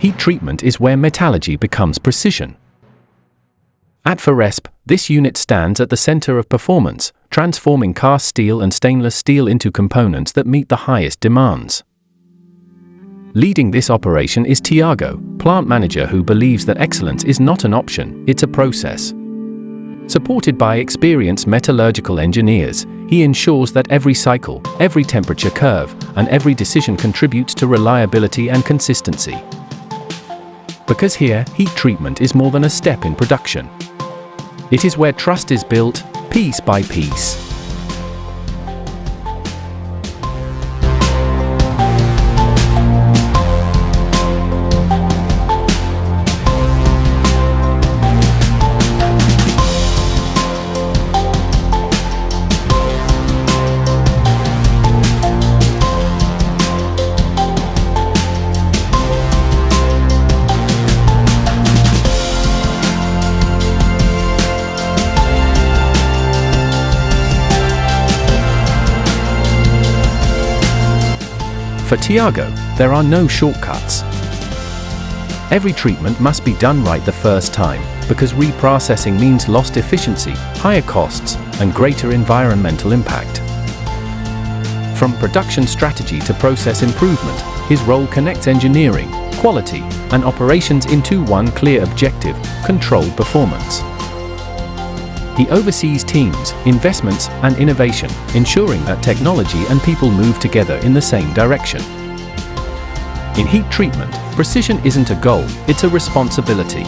heat treatment is where metallurgy becomes precision. At Ferespe, this unit stands at the center of performance, transforming cast steel and stainless steel into components that meet the highest demands. Leading this operation is Tiago, plant manager who believes that excellence is not an option, it's a process. Supported by experienced metallurgical engineers, he ensures that every cycle, every temperature curve, and every decision contributes to reliability and consistency. Because here, heat treatment is more than a step in production. It is where trust is built, piece by piece. For Tiago, there are no shortcuts. Every treatment must be done right the first time, because reprocessing means lost efficiency, higher costs, and greater environmental impact. From production strategy to process improvement, his role connects engineering, quality, and operations into one clear objective: controlled performance. He oversees teams, investments, and innovation, ensuring that technology and people move together in the same direction. In heat treatment, precision isn't a goal, it's a responsibility.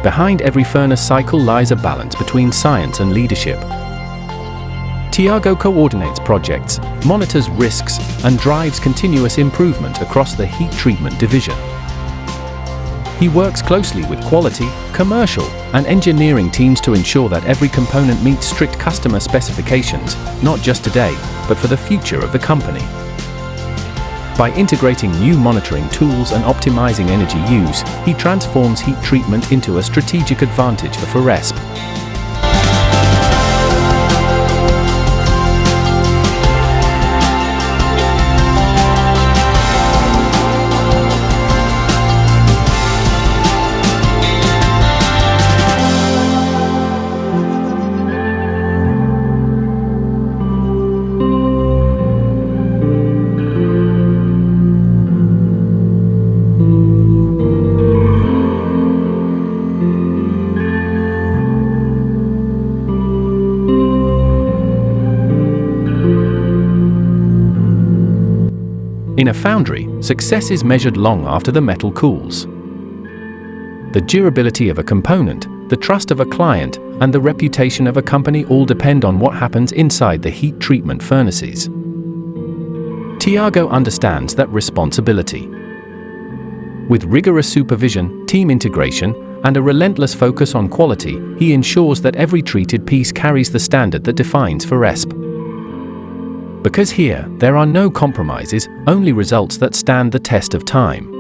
Behind every furnace cycle lies a balance between science and leadership. Tiago coordinates projects, monitors risks, and drives continuous improvement across the heat treatment division. He works closely with quality, commercial, and engineering teams to ensure that every component meets strict customer specifications, not just today, but for the future of the company. By integrating new monitoring tools and optimizing energy use, he transforms heat treatment into a strategic advantage for Ferespe. In a foundry, success is measured long after the metal cools. The durability of a component, the trust of a client, and the reputation of a company all depend on what happens inside the heat treatment furnaces. Tiago understands that responsibility. With rigorous supervision, team integration, and a relentless focus on quality, he ensures that every treated piece carries the standard that defines Ferespe. Because here, there are no compromises, only results that stand the test of time.